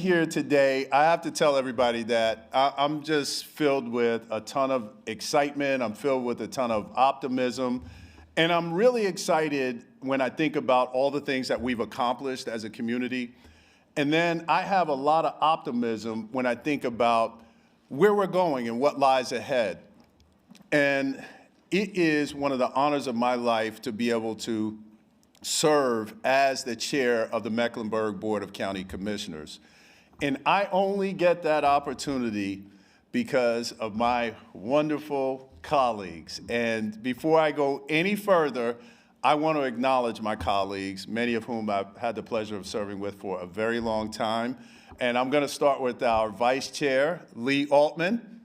Here today, I have to tell everybody that I'm just filled with a ton of excitement. I'm filled with a ton of optimism. And I'm really excited when I think about all the things that we've accomplished as a community. And then I have a lot of optimism when I think about where we're going and what lies ahead. And it is one of the honors of my life to be able to serve as the chair of the Mecklenburg Board of County Commissioners. And I only get that opportunity because of my wonderful colleagues. And before I go any further, I want to acknowledge my colleagues, many of whom I've had the pleasure of serving with for a very long time. And I'm going to start with our Vice Chair, Lee Altman.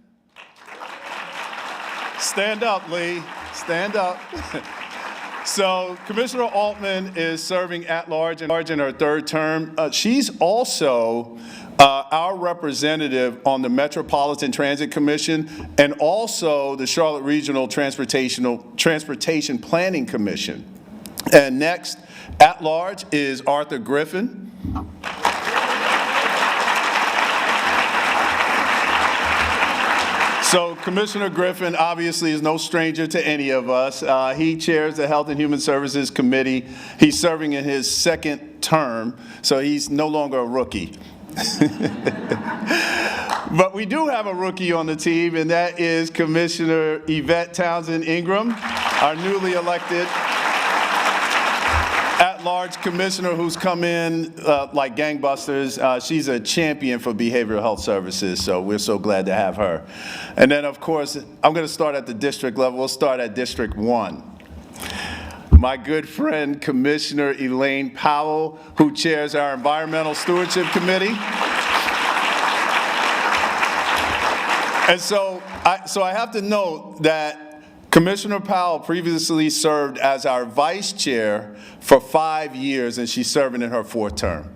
Stand up, Lee. Stand up. So Commissioner Altman is serving at large in her third term. She's also our representative on the Metropolitan Transit Commission and also the Charlotte Regional Transportation Planning Commission. And next at large is Arthur Griffin. So Commissioner Griffin obviously is no stranger to any of us. He chairs the Health and Human Services Committee. He's serving in his second term, so he's no longer a rookie. But we do have a rookie on the team, and that is Commissioner Yvette Townsend Ingram, our newly elected at-large commissioner who's come in like gangbusters. She's a champion for behavioral health services, so we're so glad to have her. And then, of course, I'm going to start at the district level. We'll start at District 1. My good friend, Commissioner Elaine Powell, who chairs our Environmental Stewardship Committee. And so I have to note that Commissioner Powell previously served as our vice chair for 5 years, and she's serving in her fourth term.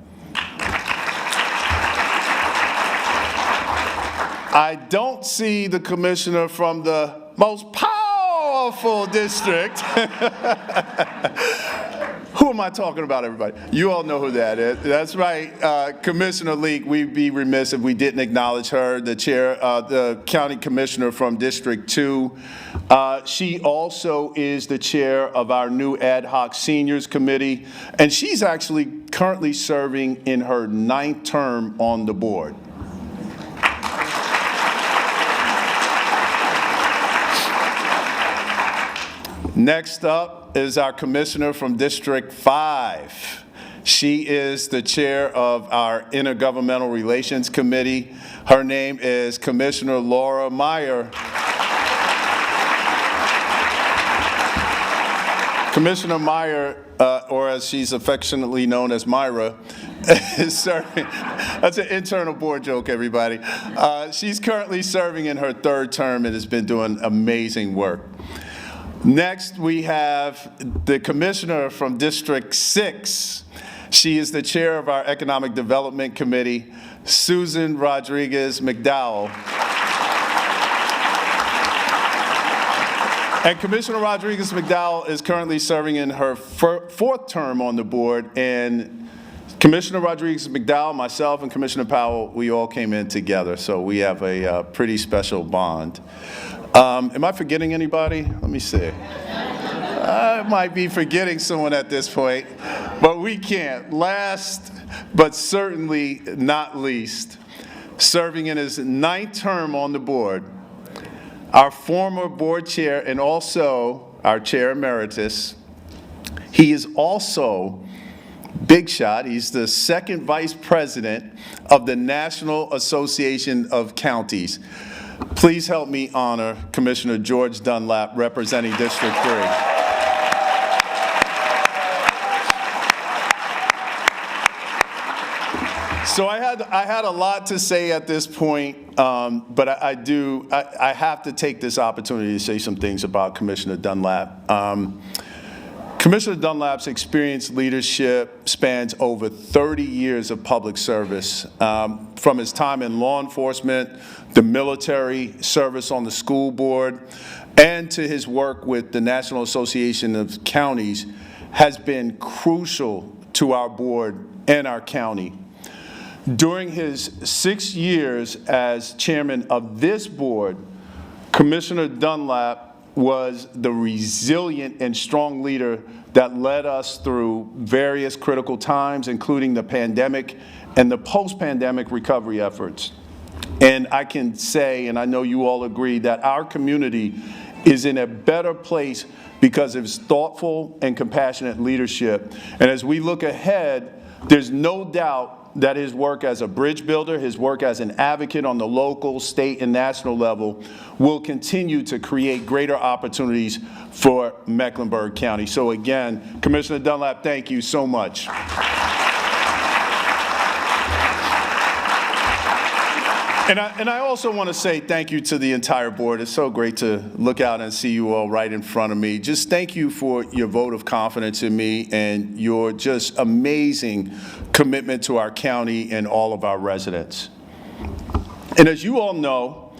I don't see the commissioner from the most powerful district. Who am I talking about, everybody? You all know who that is. That's right, Commissioner Leek. We'd be remiss if we didn't acknowledge her, the chair, the county commissioner from District 2. She also is the chair of our new ad hoc seniors committee, and she's actually currently serving in her 9th term on the board. Next up is our commissioner from District 5. She is the chair of our Intergovernmental Relations Committee. Her name is Commissioner Laura Meyer. Commissioner Meyer, or as she's affectionately known as Myra, is serving. That's an internal board joke, everybody. She's currently serving in her 3rd term and has been doing amazing work. Next, we have the commissioner from District 6. She is the chair of our Economic Development Committee, Susan Rodriguez McDowell. And Commissioner Rodriguez McDowell is currently serving in her 4th term on the board. And Commissioner Rodriguez McDowell, myself, and Commissioner Powell, we all came in together. So we have a pretty special bond. Am I forgetting anybody? Let me see. I might be forgetting someone at this point, but we can't. Last, but certainly not least, serving in his 9th term on the board, our former board chair and also our chair emeritus. He is also big shot. He's the 2nd vice president of the National Association of Counties. Please help me honor Commissioner George Dunlap, representing District 3. So I had a lot to say at this point, but I have to take this opportunity to say some things about Commissioner Dunlap. Commissioner Dunlap's experienced leadership spans over 30 years of public service, from his time in law enforcement, the military, service on the school board, and to his work with the National Association of Counties has been crucial to our board and our county. During his 6 years as chairman of this board, Commissioner Dunlap was the resilient and strong leader that led us through various critical times, including the pandemic and the post-pandemic recovery efforts. And I can say, and I know you all agree, that our community is in a better place because of his thoughtful and compassionate leadership. And as we look ahead, there's no doubt that his work as a bridge builder, his work as an advocate on the local, state, and national level will continue to create greater opportunities for Mecklenburg County. So again, Commissioner Dunlap, thank you so much. And I also want to say thank you to the entire board. It's so great to look out and see you all right in front of me. Just thank you for your vote of confidence in me and your just amazing commitment to our county and all of our residents. And as you all know,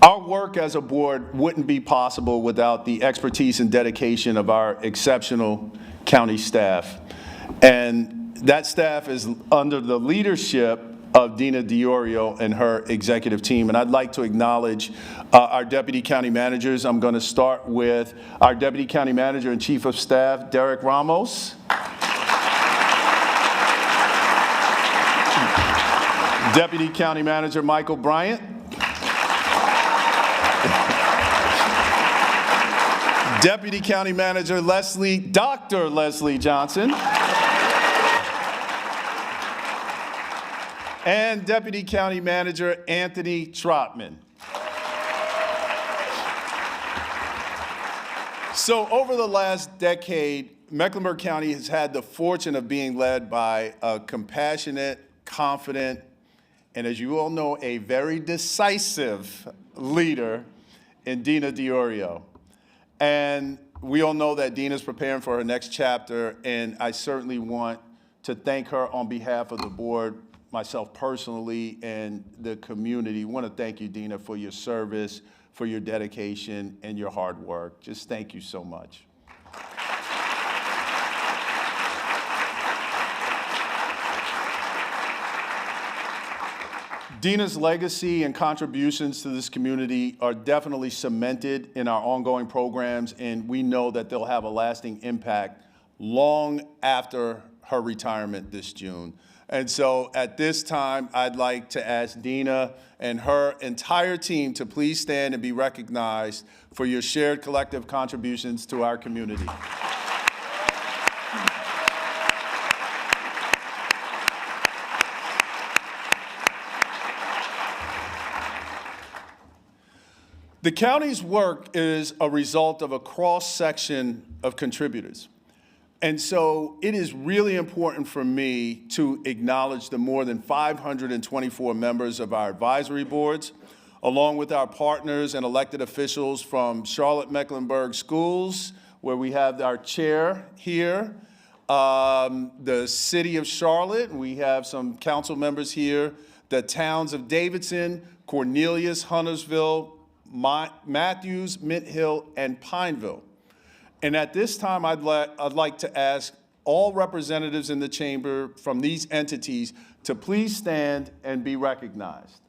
our work as a board wouldn't be possible without the expertise and dedication of our exceptional county staff. And that staff is under the leadership of Dina DiOrio and her executive team. And I'd like to acknowledge our deputy county managers. I'm going to start with our deputy county manager and chief of staff, Derek Ramos. Deputy county manager, Michael Bryant. Deputy county manager, Dr. Leslie Johnson. And Deputy County Manager Anthony Trotman. So over the last decade, Mecklenburg County has had the fortune of being led by a compassionate, confident, and as you all know, a very decisive leader in Dina DiOrio. And we all know that Dina's preparing for her next chapter, and I certainly want to thank her on behalf of the board, myself personally, and the community. I want to thank you, Dina, for your service, for your dedication, and your hard work. Just thank you so much. Dina's legacy and contributions to this community are definitely cemented in our ongoing programs, and we know that they'll have a lasting impact long after her retirement this June. And so at this time, I'd like to ask Dina and her entire team to please stand and be recognized for your shared collective contributions to our community. The county's work is a result of a cross-section of contributors. And so it is really important for me to acknowledge the more than 524 members of our advisory boards, along with our partners and elected officials from Charlotte-Mecklenburg Schools, where we have our chair here, the city of Charlotte, and we have some council members here, the towns of Davidson, Cornelius, Huntersville, Matthews, Mint Hill, and Pineville. And at this time, I'd like to ask all representatives in the chamber from these entities to please stand and be recognized.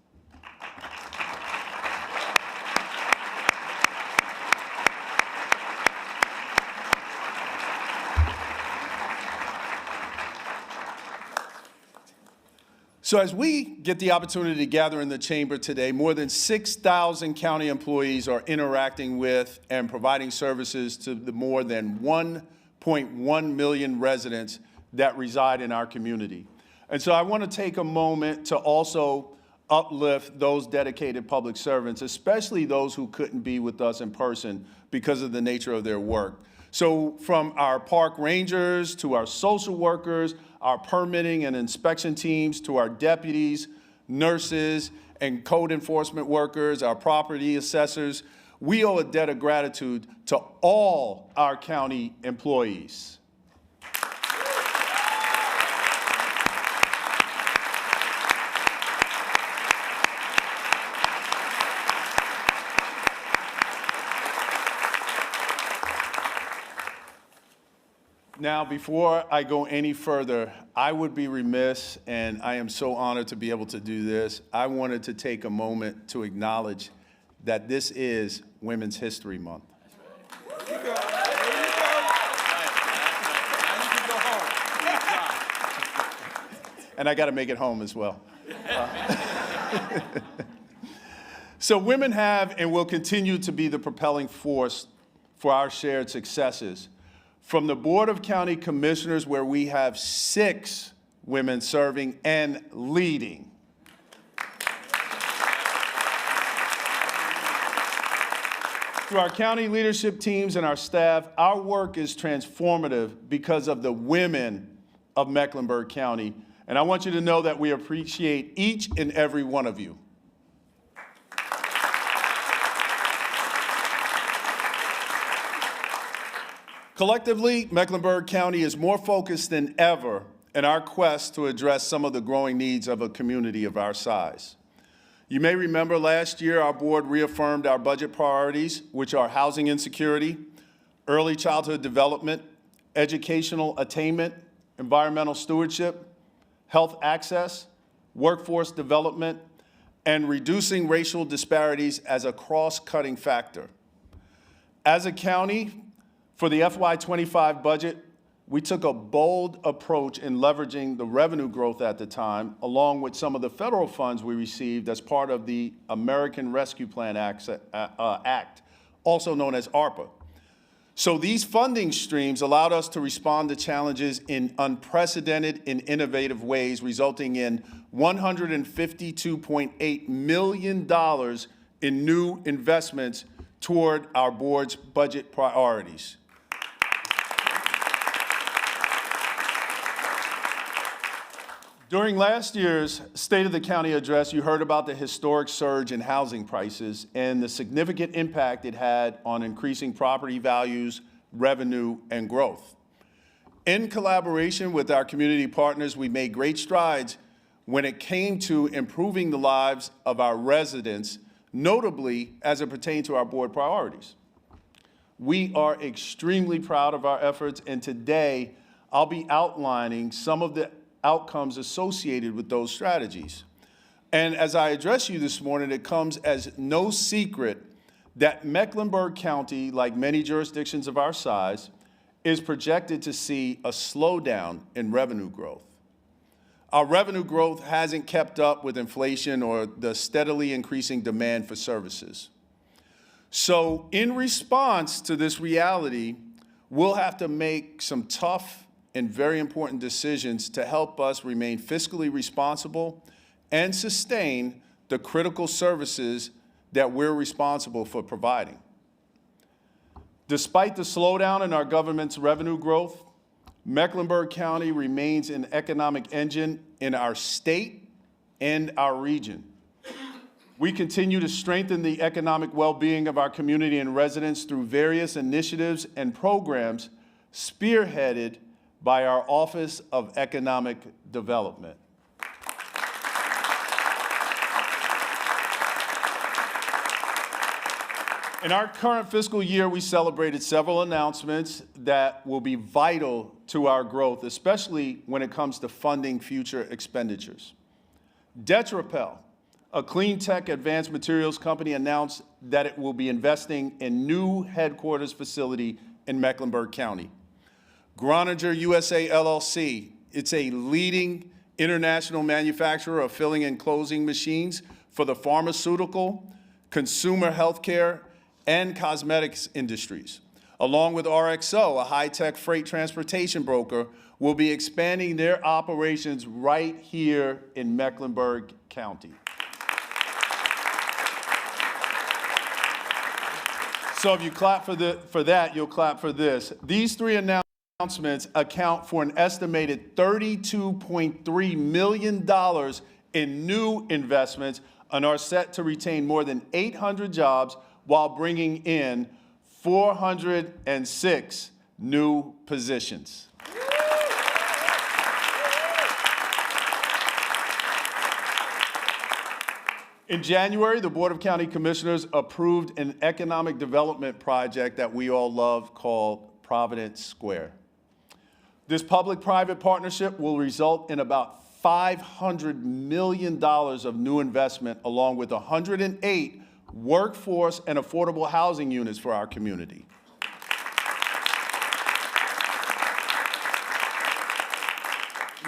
So as we get the opportunity to gather in the chamber today, more than 6,000 county employees are interacting with and providing services to the more than 1.1 million residents that reside in our community. And so I want to take a moment to also uplift those dedicated public servants, especially those who couldn't be with us in person because of the nature of their work. So from our park rangers to our social workers, our permitting and inspection teams, to our deputies, nurses, and code enforcement workers, our property assessors, we owe a debt of gratitude to all our county employees. Now, before I go any further, I would be remiss, and I am so honored to be able to do this. I wanted to take a moment to acknowledge that this is Women's History Month. There you go. There you go. Now you can go home. And I got to make it home as well. So women have and will continue to be the propelling force for our shared successes. From the Board of County Commissioners, where we have 6 women serving and leading. To our county leadership teams and our staff, our work is transformative because of the women of Mecklenburg County. And I want you to know that we appreciate each and every one of you. Collectively, Mecklenburg County is more focused than ever in our quest to address some of the growing needs of a community of our size. You may remember last year our board reaffirmed our budget priorities, which are housing insecurity, early childhood development, educational attainment, environmental stewardship, health access, workforce development, and reducing racial disparities as a cross-cutting factor. As a county, for the FY25 budget, we took a bold approach in leveraging the revenue growth at the time, along with some of the federal funds we received as part of the American Rescue Plan Act, also known as ARPA. So these funding streams allowed us to respond to challenges in unprecedented and innovative ways, resulting in $152.8 million in new investments toward our board's budget priorities. During last year's State of the County address, you heard about the historic surge in housing prices and the significant impact it had on increasing property values, revenue, and growth. In collaboration with our community partners, we made great strides when it came to improving the lives of our residents, notably as it pertained to our board priorities. We are extremely proud of our efforts, and today I'll be outlining some of the outcomes associated with those strategies. And as I address you this morning, it comes as no secret that Mecklenburg County, like many jurisdictions of our size, is projected to see a slowdown in revenue growth. Our revenue growth hasn't kept up with inflation or the steadily increasing demand for services. So in response to this reality, we'll have to make some tough and very important decisions to help us remain fiscally responsible and sustain the critical services that we're responsible for providing. Despite the slowdown in our government's revenue growth, Mecklenburg County remains an economic engine in our state and our region. We continue to strengthen the economic well-being of our community and residents through various initiatives and programs spearheaded by our Office of Economic Development. In our current fiscal year, we celebrated several announcements that will be vital to our growth, especially when it comes to funding future expenditures. Detrapel, a clean tech advanced materials company, announced that it will be investing in new headquarters facility in Mecklenburg County. Groninger USA LLC, it's a leading international manufacturer of filling and closing machines for the pharmaceutical, consumer healthcare, and cosmetics industries. Along with RXO, a high-tech freight transportation broker, will be expanding their operations right here in Mecklenburg County. So if you clap for that, you'll clap for this. These 3 announcements account for an estimated $32.3 million in new investments and are set to retain more than 800 jobs while bringing in 406 new positions. In January, the Board of County Commissioners approved an economic development project that we all love called Providence Square. This public-private partnership will result in about $500 million of new investment, along with 108 workforce and affordable housing units for our community.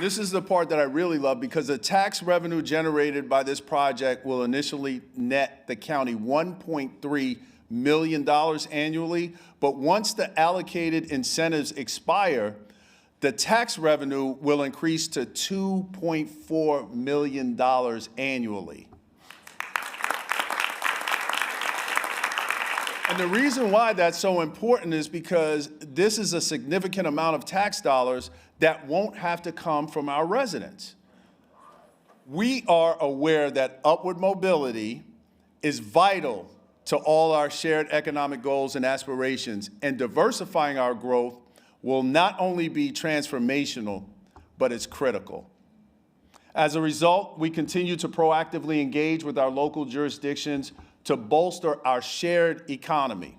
This is the part that I really love, because the tax revenue generated by this project will initially net the county $1.3 million annually, but once the allocated incentives expire, the tax revenue will increase to $2.4 million annually. And the reason why that's so important is because this is a significant amount of tax dollars that won't have to come from our residents. We are aware that upward mobility is vital to all our shared economic goals and aspirations, and diversifying our growth will not only be transformational, but it's critical. As a result, we continue to proactively engage with our local jurisdictions to bolster our shared economy.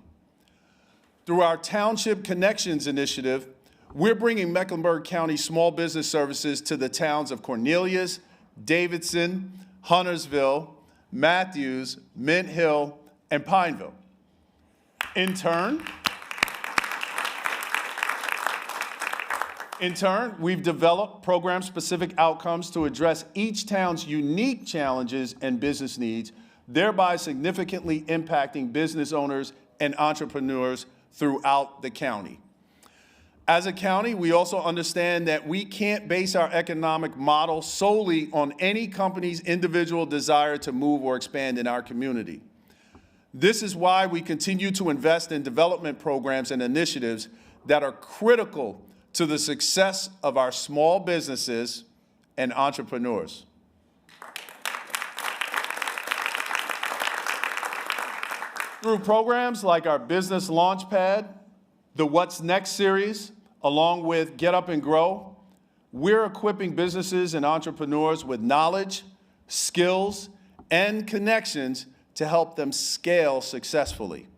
Through our Township Connections initiative, we're bringing Mecklenburg County small business services to the towns of Cornelius, Davidson, Huntersville, Matthews, Mint Hill, and Pineville. In turn, we've developed program-specific outcomes to address each town's unique challenges and business needs, thereby significantly impacting business owners and entrepreneurs throughout the county. As a county, we also understand that we can't base our economic model solely on any company's individual desire to move or expand in our community. This is why we continue to invest in development programs and initiatives that are critical to the success of our small businesses and entrepreneurs. Through programs like our Business Launchpad, the What's Next series, along with Get Up and Grow, we're equipping businesses and entrepreneurs with knowledge, skills, and connections to help them scale successfully.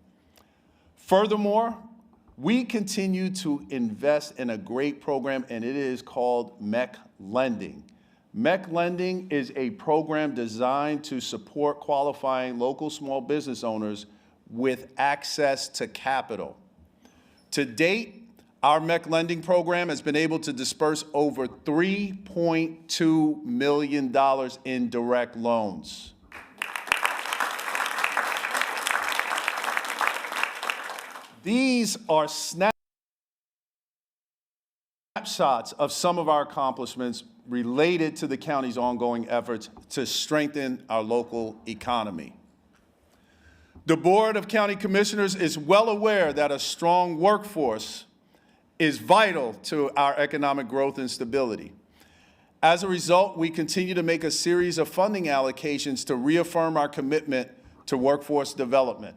Furthermore, we continue to invest in a great program, and it is called MEC Lending. MEC Lending is a program designed to support qualifying local small business owners with access to capital. To date, our MEC Lending program has been able to disperse over $3.2 million in direct loans. These are snapshots of some of our accomplishments related to the county's ongoing efforts to strengthen our local economy. The Board of County Commissioners is well aware that a strong workforce is vital to our economic growth and stability. As a result, we continue to make a series of funding allocations to reaffirm our commitment to workforce development.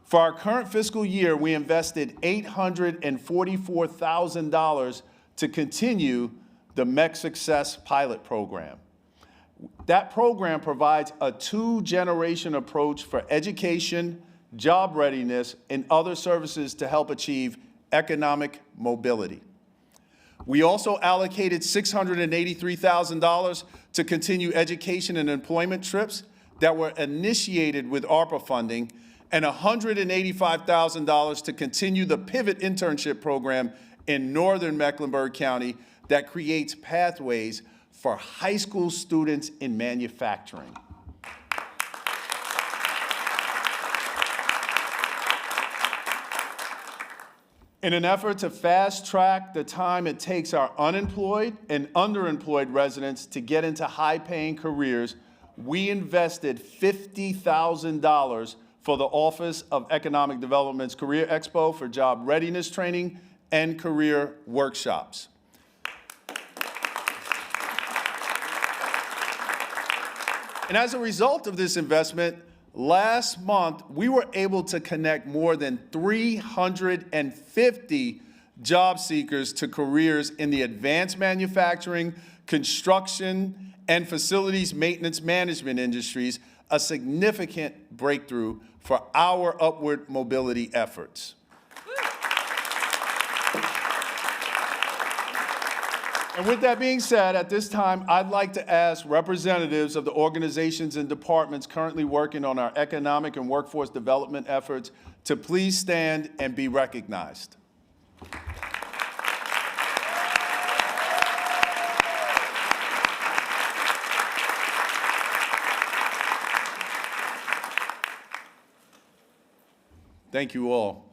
For our current fiscal year, we invested $844,000 to continue the MEC Success pilot program. That program provides a two-generation approach for education, job readiness, and other services to help achieve economic mobility. We also allocated $683,000 to continue education and employment trips that were initiated with ARPA funding, and $185,000 to continue the Pivot internship program in northern Mecklenburg County that creates pathways for high school students in manufacturing. In an effort to fast-track the time it takes our unemployed and underemployed residents to get into high-paying careers, we invested $50,000 for the Office of Economic Development's Career Expo for job readiness training and career workshops. And as a result of this investment, last month, we were able to connect more than 350 job seekers to careers in the advanced manufacturing, construction, and facilities maintenance management industries, a significant breakthrough for our upward mobility efforts. And with that being said, at this time, I'd like to ask representatives of the organizations and departments currently working on our economic and workforce development efforts to please stand and be recognized. Thank you all.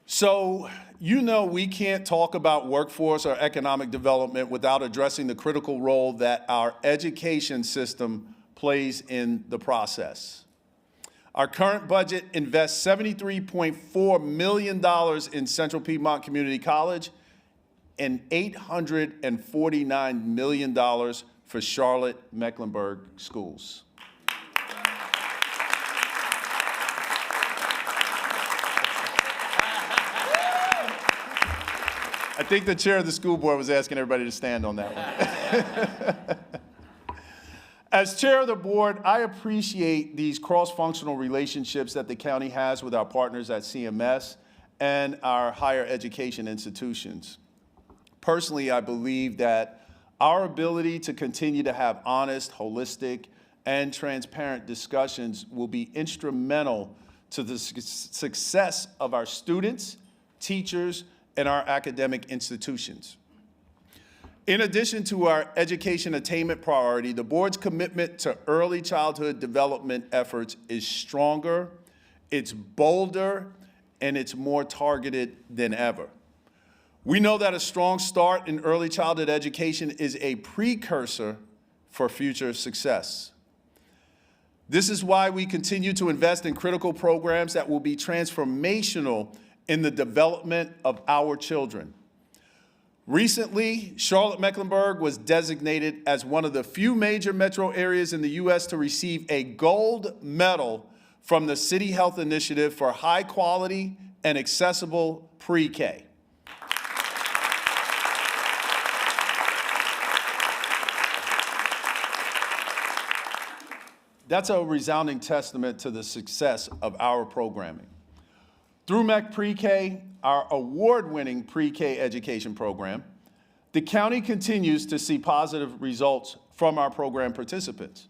So, you know we can't talk about workforce or economic development without addressing the critical role that our education system plays in the process. Our current budget invests $73.4 million in Central Piedmont Community College and $849 million for Charlotte Mecklenburg schools. I think the chair of the school board was asking everybody to stand on that one. As chair of the board, I appreciate these cross-functional relationships that the county has with our partners at CMS and our higher education institutions. Personally, I believe that our ability to continue to have honest, holistic, and transparent discussions will be instrumental to the success of our students, teachers, and our academic institutions. In addition to our education attainment priority, the board's commitment to early childhood development efforts is stronger, it's bolder, and it's more targeted than ever. We know that a strong start in early childhood education is a precursor for future success. This is why we continue to invest in critical programs that will be transformational in the development of our children. Recently, Charlotte Mecklenburg was designated as one of the few major metro areas in the U.S. to receive a gold medal from the City Health Initiative for high quality and accessible pre-K. That's a resounding testament to the success of our programming. Through MEC Pre-K, our award-winning pre-K education program, the county continues to see positive results from our program participants.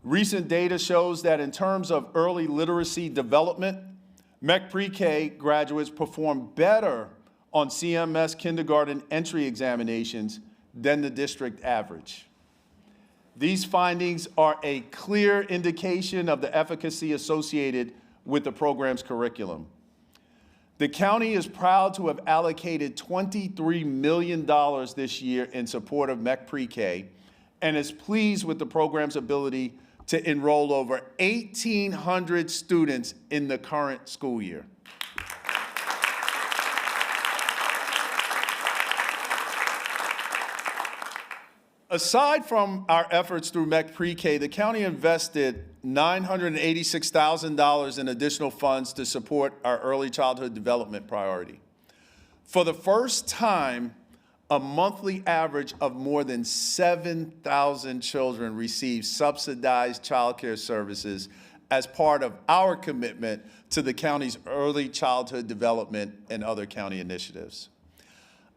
Recent data shows that in terms of early literacy development, MEC Pre-K graduates perform better on CMS kindergarten entry examinations than the district average. These findings are a clear indication of the efficacy associated with the program's curriculum. The county is proud to have allocated $23 million this year in support of MEC Pre-K and is pleased with the program's ability to enroll over 1,800 students in the current school year. Aside from our efforts through MEC Pre-K, the county invested $986,000 in additional funds to support our early childhood development priority. For the first time, a monthly average of more than 7,000 children receive subsidized child care services as part of our commitment to the county's early childhood development and other county initiatives.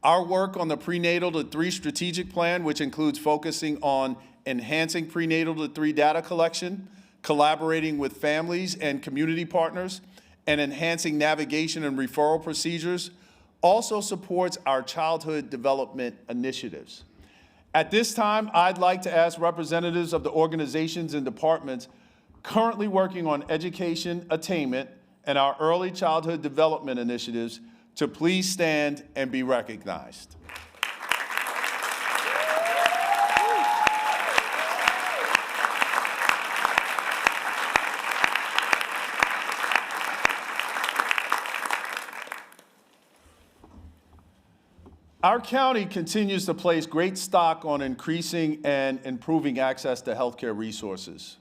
Our work on the Prenatal to 3 strategic plan, which includes focusing on enhancing prenatal to 3 data collection, collaborating with families and community partners, and enhancing navigation and referral procedures, also supports our childhood development initiatives. At this time, I'd like to ask representatives of the organizations and departments currently working on education attainment and our early childhood development initiatives to please stand and be recognized. Our county continues to place great stock on increasing and improving access to healthcare resources.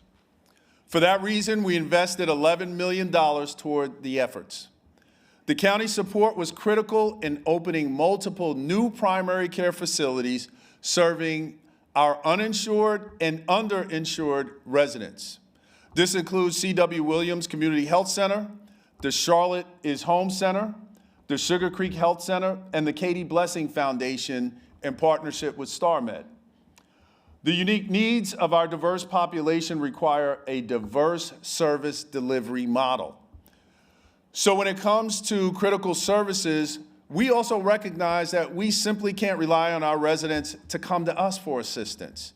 For that reason, we invested $11 million toward the efforts. The county's support was critical in opening multiple new primary care facilities serving our uninsured and underinsured residents. This includes C.W. Williams Community Health Center, the Charlotte is Home Center, the Sugar Creek Health Center, and the Katie Blessing Foundation in partnership with StarMed. The unique needs of our diverse population require a diverse service delivery model. So when it comes to critical services, we also recognize that we simply can't rely on our residents to come to us for assistance.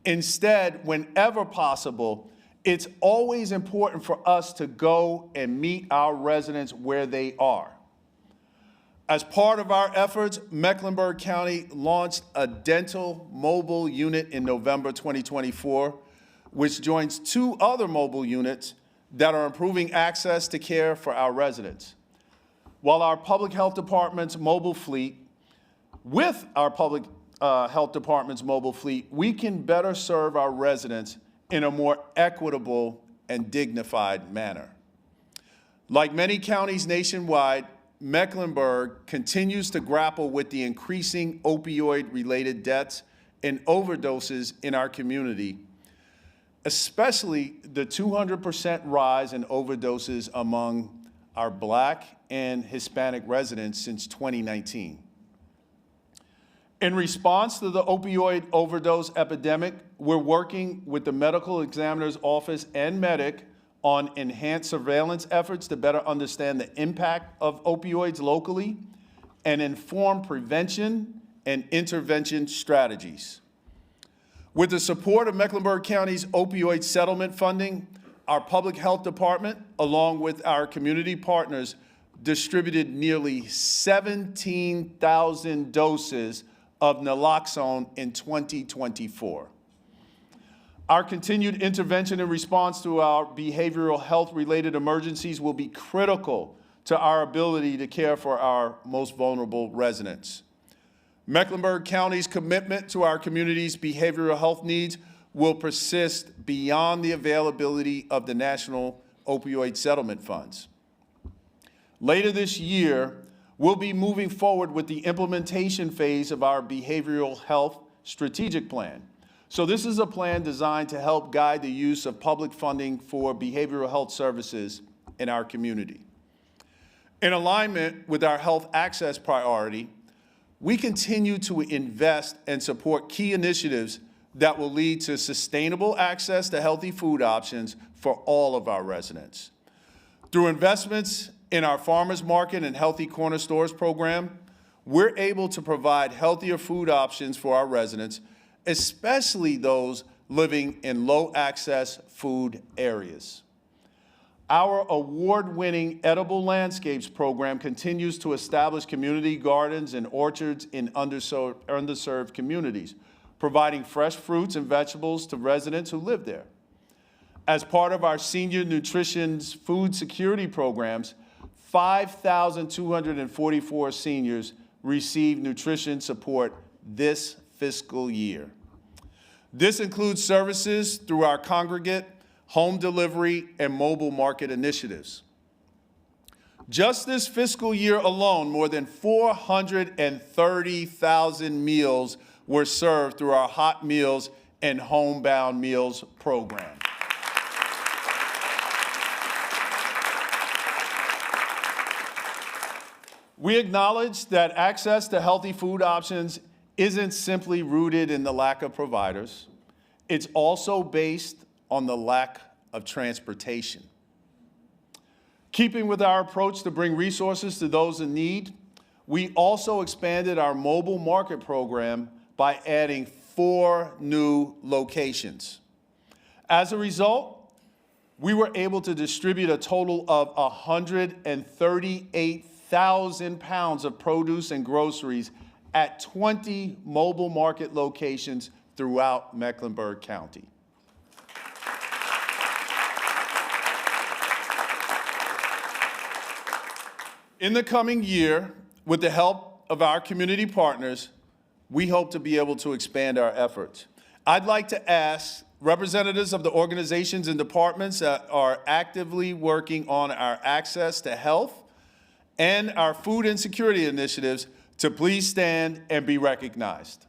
Instead, whenever possible, it's always important for us to go and meet our residents where they are. As part of our efforts, Mecklenburg County launched a dental mobile unit in November 2024, which joins 2 other mobile units that are improving access to care for our residents. While our public health department's mobile fleet, we can better serve our residents in a more equitable and dignified manner. Like many counties nationwide, Mecklenburg continues to grapple with the increasing opioid-related deaths and overdoses in our community, especially the 200% rise in overdoses among our Black and Hispanic residents since 2019. In response to the opioid overdose epidemic, we're working with the Medical Examiner's Office and MEDIC on enhanced surveillance efforts to better understand the impact of opioids locally and inform prevention and intervention strategies. With the support of Mecklenburg County's opioid settlement funding, our public health department, along with our community partners, distributed nearly 17,000 doses of naloxone in 2024. Our continued intervention in response to our behavioral health-related emergencies will be critical to our ability to care for our most vulnerable residents. Mecklenburg County's commitment to our community's behavioral health needs will persist beyond the availability of the National Opioid Settlement Funds. Later this year, we'll be moving forward with the implementation phase of our behavioral health strategic plan. So this is a plan designed to help guide the use of public funding for behavioral health services in our community. In alignment with our health access priority, we continue to invest and support key initiatives that will lead to sustainable access to healthy food options for all of our residents. Through investments in our farmers market and healthy corner stores program, we're able to provide healthier food options for our residents, especially those living in low-access food areas. Our award-winning Edible Landscapes program continues to establish community gardens and orchards in underserved communities, providing fresh fruits and vegetables to residents who live there. As part of our senior nutrition's food security programs, 5,244 seniors received nutrition support this fiscal year. This includes services through our congregate, home delivery, and mobile market initiatives. Just this fiscal year alone, more than 430,000 meals were served through our Hot Meals and Homebound Meals program. We acknowledge that access to healthy food options isn't simply rooted in the lack of providers. It's also based on the lack of transportation. Keeping with our approach to bring resources to those in need, we also expanded our mobile market program by adding 4 new locations. As a result, we were able to distribute a total of 138,000 pounds of produce and groceries at 20 mobile market locations throughout Mecklenburg County. In the coming year, with the help of our community partners, we hope to be able to expand our efforts. I'd like to ask representatives of the organizations and departments that are actively working on our access to health and our food insecurity initiatives to please stand and be recognized.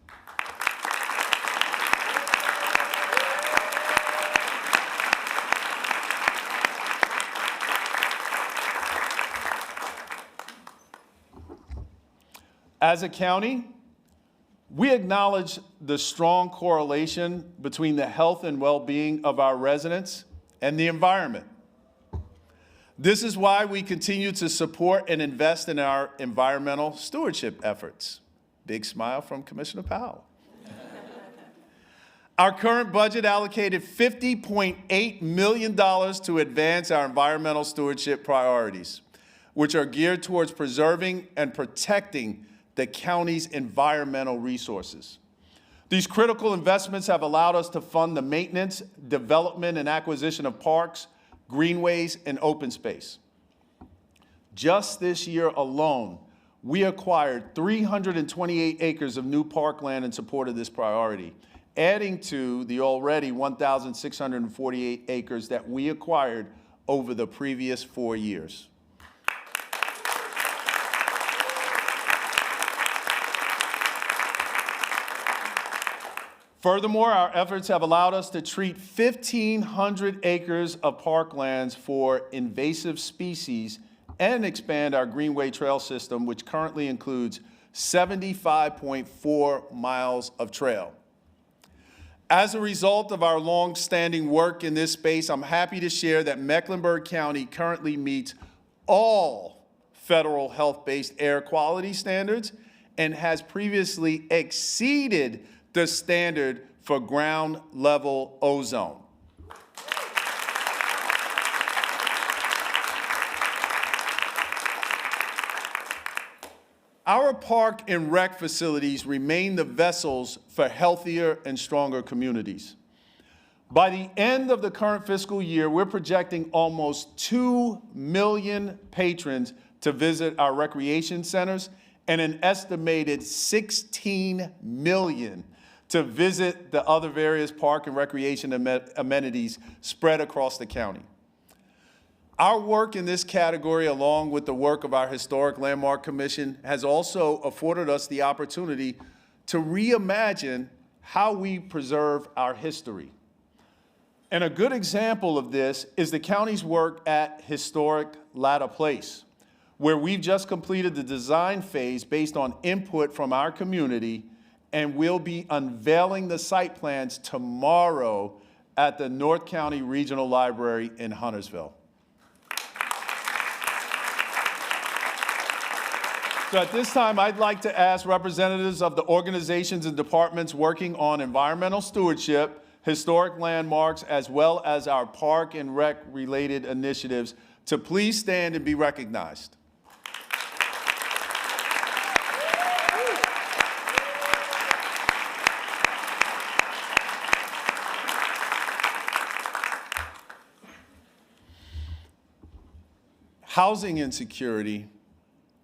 As a county, We acknowledge the strong correlation between the health and well-being of our residents and the environment. This is why we continue to support and invest in our environmental stewardship efforts. Big smile from Commissioner Powell. Our current budget allocated $50.8 million to advance our environmental stewardship priorities, which are geared towards preserving and protecting the county's environmental resources. These critical investments have allowed us to fund the maintenance, development, and acquisition of parks, greenways, and open space. Just this year alone, we acquired 328 acres of new parkland in support of this priority, adding to the already 1,648 acres that we acquired over the previous 4 years. Furthermore, our efforts have allowed us to treat 1,500 acres of parklands for invasive species and expand our Greenway Trail system, which currently includes 75.4 miles of trail. As a result of our long-standing work in this space, I'm happy to share that Mecklenburg County currently meets all federal health-based air quality standards and has previously exceeded the standard for ground level ozone. Our park and rec facilities remain the vessels for healthier and stronger communities. By the end of the current fiscal year, we're projecting almost 2 million patrons to visit our recreation centers and an estimated 16 million to visit the other various park and recreation amenities spread across the county. Our work in this category, along with the work of our Historic Landmark Commission, has also afforded us the opportunity to reimagine how we preserve our history. And a good example of this is the county's work at Historic Latta Place, where we've just completed the design phase based on input from our community, and we'll be unveiling the site plans tomorrow at the North County Regional Library in Huntersville. So at this time, I'd like to ask representatives of the organizations and departments working on environmental stewardship, historic landmarks, as well as our park and rec related initiatives to please stand and be recognized. Housing insecurity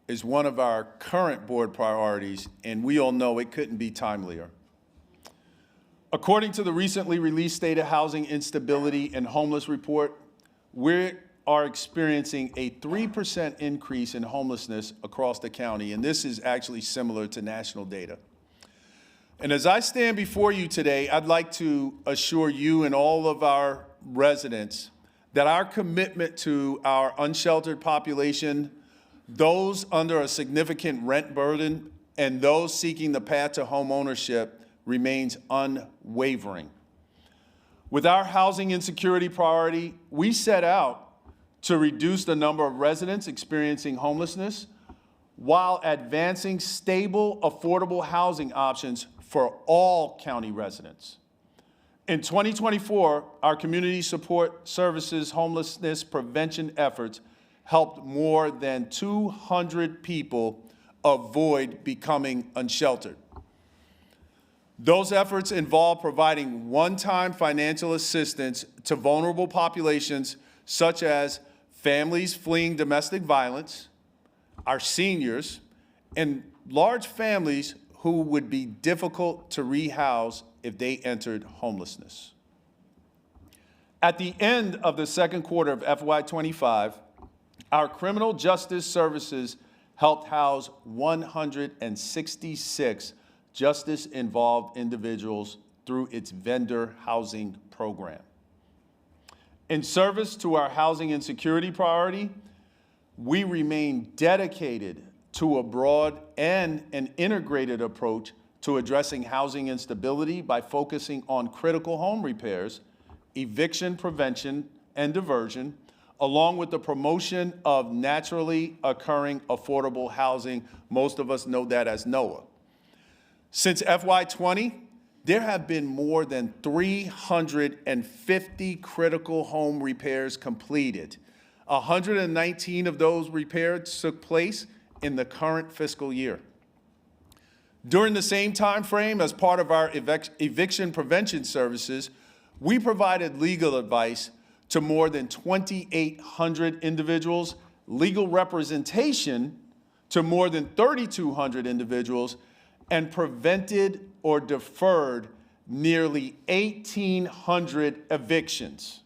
is one of our current board priorities, and we all know it couldn't be timelier. According to the recently released State of Housing Instability and Homeless Report, we are experiencing a 3% increase in homelessness across the county, and this is actually similar to national data. And as I stand before you today, I'd like to assure you and all of our residents that our commitment to our unsheltered population, those under a significant rent burden, and those seeking the path to home ownership remains unwavering. With our housing insecurity priority, we set out to reduce the number of residents experiencing homelessness while advancing stable, affordable housing options for all county residents. In 2024, our community support services homelessness prevention efforts helped more than 200 people avoid becoming unsheltered. Those efforts involve providing one-time financial assistance to vulnerable populations such as families fleeing domestic violence, our seniors, and large families who would be difficult to rehouse if they entered homelessness. At the end of the second quarter of FY25, our criminal justice services helped house 166 justice-involved individuals through its vendor housing program. In service to our housing insecurity priority, we remain dedicated to a broad and an integrated approach to addressing housing instability by focusing on critical home repairs, eviction prevention and diversion, along with the promotion of naturally occurring affordable housing. Most of us know that as NOAH. Since FY20, there have been more than 350 critical home repairs completed. 119 of those repairs took place in the current fiscal year. During the same time frame, as part of our eviction prevention services, we provided legal advice to more than 2,800 individuals, legal representation to more than 3,200 individuals, and prevented or deferred nearly 1,800 evictions.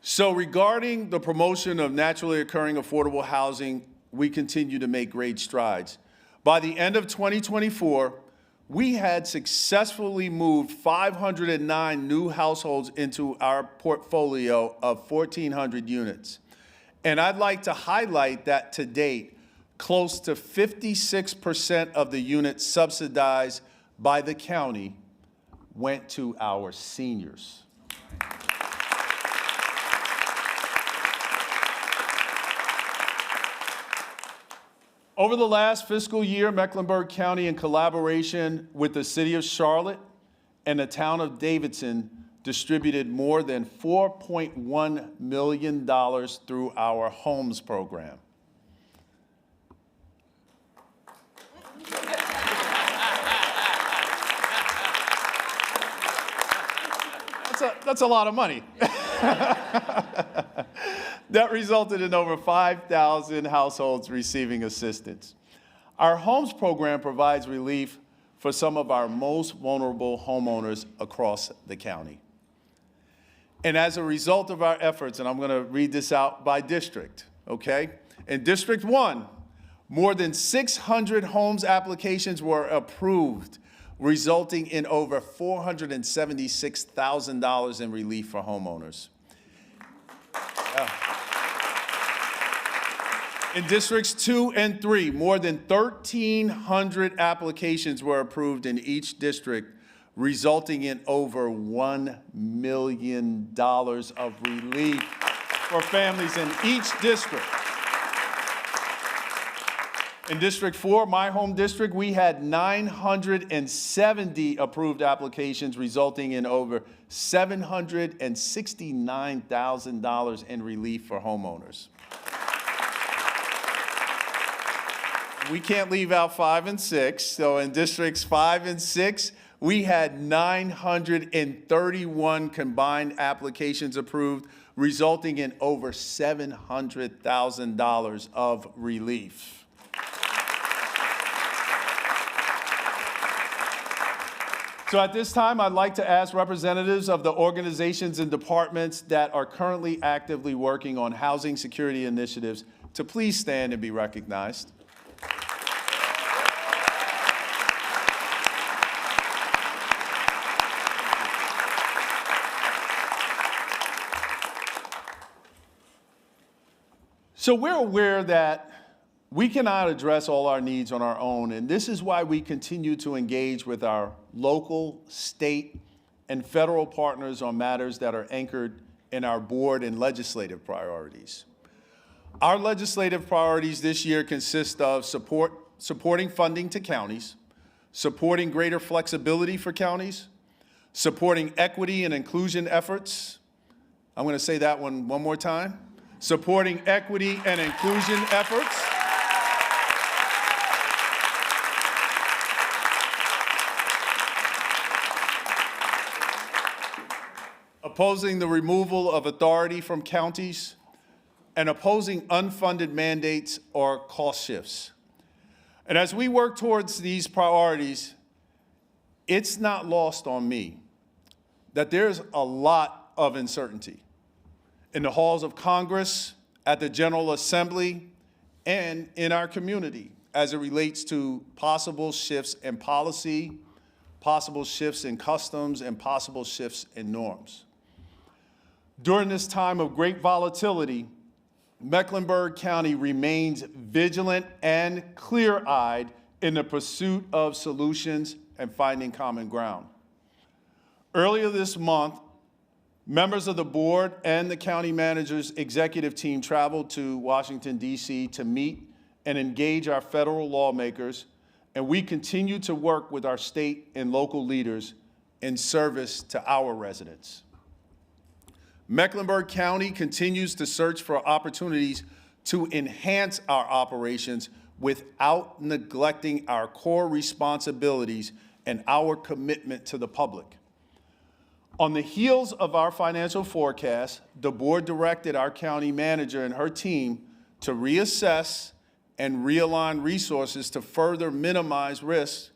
So regarding the promotion of naturally occurring affordable housing, we continue to make great strides. By the end of 2024, we had successfully moved 509 new households into our portfolio of 1,400 units. And I'd like to highlight that to date, close to 56% of the units subsidized by the county went to our seniors. Over the last fiscal year, Mecklenburg County, in collaboration with the City of Charlotte and the town of Davidson, distributed more than $4.1 million through our Homes program. That's a lot of money. That resulted in over 5,000 households receiving assistance. Our Homes program provides relief for some of our most vulnerable homeowners across the county. And as a result of our efforts, and I'm going to read this out by district, okay? In District 1, more than 600 homes applications were approved, resulting in over $476,000 in relief for homeowners. Yeah. In Districts 2 and 3, more than 1,300 applications were approved in each district, resulting in over $1 million of relief for families in each district. In District 4, my home district, we had 970 approved applications, resulting in over $769,000 in relief for homeowners. We can't leave out 5 and 6. So in Districts 5 and 6, we had 931 combined applications approved, resulting in over $700,000 of relief. So at this time, I'd like to ask representatives of the organizations and departments that are currently actively working on housing security initiatives to please stand and be recognized. So we're aware that we cannot address all our needs on our own, and this is why we continue to engage with our local, state, and federal partners on matters that are anchored in our board and legislative priorities. Our legislative priorities this year consist of supporting funding to counties, supporting greater flexibility for counties, supporting equity and inclusion efforts. I'm going to say that one more time. Supporting equity and inclusion efforts. Opposing the removal of authority from counties, and opposing unfunded mandates or cost shifts. And as we work towards these priorities, it's not lost on me that there's a lot of uncertainty in the halls of Congress, at the General Assembly, and in our community as it relates to possible shifts in policy, possible shifts in customs, and possible shifts in norms. During this time of great volatility, Mecklenburg County remains vigilant and clear-eyed in the pursuit of solutions and finding common ground. Earlier this month, members of the board and the county manager's executive team traveled to Washington, D.C. to meet and engage our federal lawmakers, and we continue to work with our state and local leaders in service to our residents. Mecklenburg County continues to search for opportunities to enhance our operations without neglecting our core responsibilities and our commitment to the public. On the heels of our financial forecast, the board directed our county manager and her team to reassess and realign resources to further minimize risks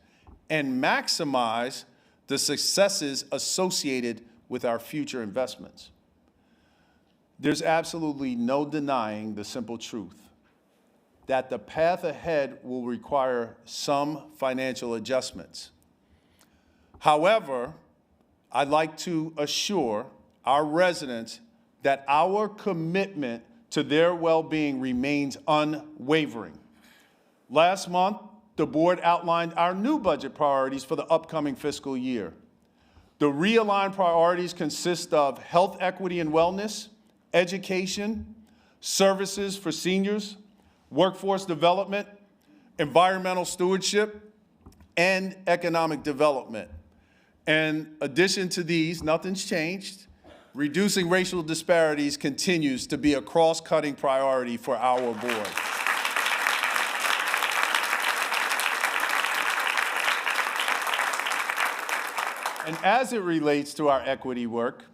and maximize the successes associated with our future investments. There's absolutely no denying the simple truth that the path ahead will require some financial adjustments. However, I'd like to assure our residents that our commitment to their well-being remains unwavering. Last month, the board outlined our new budget priorities for the upcoming fiscal year. The realigned priorities consist of health equity and wellness, education, services for seniors, workforce development, environmental stewardship, and economic development. In addition to these, nothing's changed. Reducing racial disparities continues to be a cross-cutting priority for our board. And as it relates to our equity work,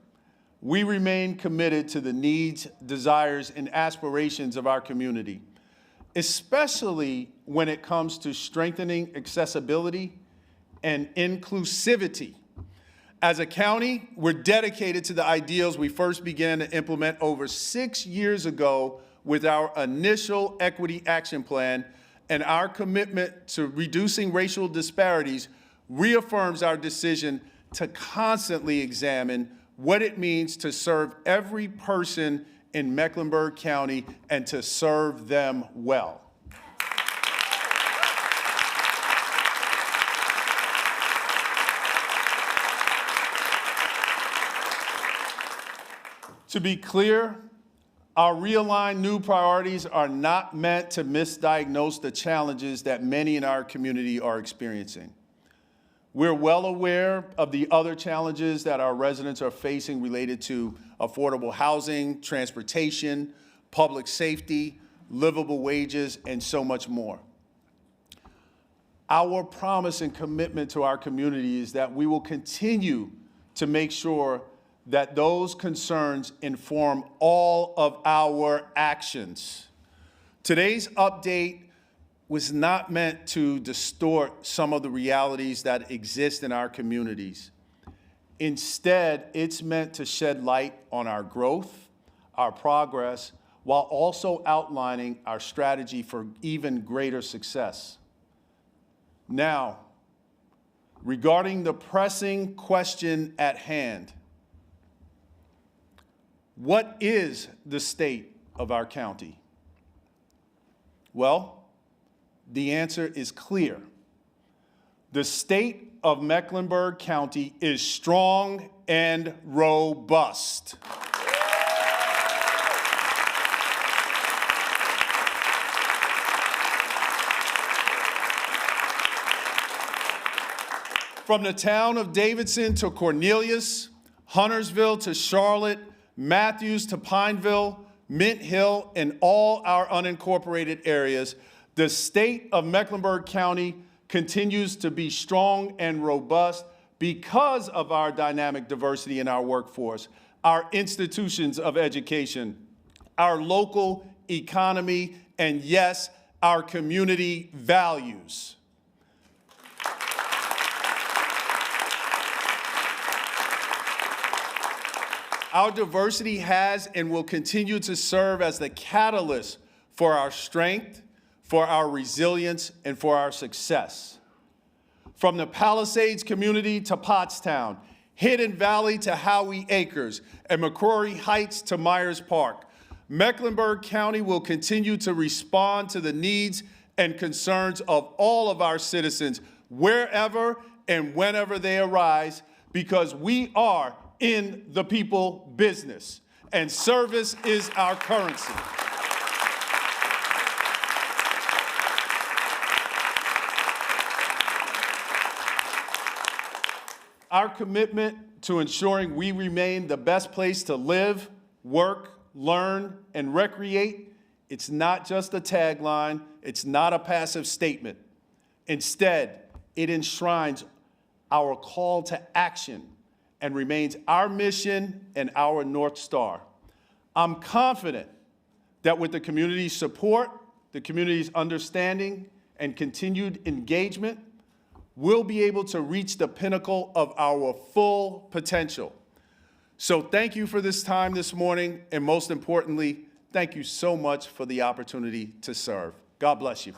we remain committed to the needs, desires, and aspirations of our community, especially when it comes to strengthening accessibility and inclusivity. As a county, we're dedicated to the ideals we first began to implement over 6 years ago with our initial Equity Action Plan, and our commitment to reducing racial disparities reaffirms our decision to constantly examine what it means to serve every person in Mecklenburg County and to serve them well. To be clear, our realigned new priorities are not meant to misdiagnose the challenges that many in our community are experiencing. We're well aware of the other challenges that our residents are facing related to affordable housing, transportation, public safety, livable wages, and so much more. Our promise and commitment to our community is that we will continue to make sure that those concerns inform all of our actions. Today's update was not meant to distort some of the realities that exist in our communities. Instead, it's meant to shed light on our growth, our progress, while also outlining our strategy for even greater success. Now, regarding the pressing question at hand, what is the state of our county? Well, the answer is clear. The state of Mecklenburg County is strong and robust. From the town of Davidson to Cornelius, Huntersville to Charlotte, Matthews to Pineville, Mint Hill, and all our unincorporated areas, the state of Mecklenburg County continues to be strong and robust because of our dynamic diversity in our workforce, our institutions of education, our local economy, and yes, our community values. Our diversity has and will continue to serve as the catalyst for our strength, for our resilience, and for our success. From the Palisades community to Pottstown, Hidden Valley to Howey Acres, and McCrory Heights to Myers Park, Mecklenburg County will continue to respond to the needs and concerns of all of our citizens wherever and whenever they arise, because we are in the people business, and service is our currency. Our commitment to ensuring we remain the best place to live, work, learn, and recreate, it's not just a tagline, it's not a passive statement. Instead, it enshrines our call to action and remains our mission and our North Star. I'm confident that with the community's support, the community's understanding, and continued engagement, we'll be able to reach the pinnacle of our full potential. So thank you for this time this morning, and most importantly, thank you so much for the opportunity to serve. God bless you.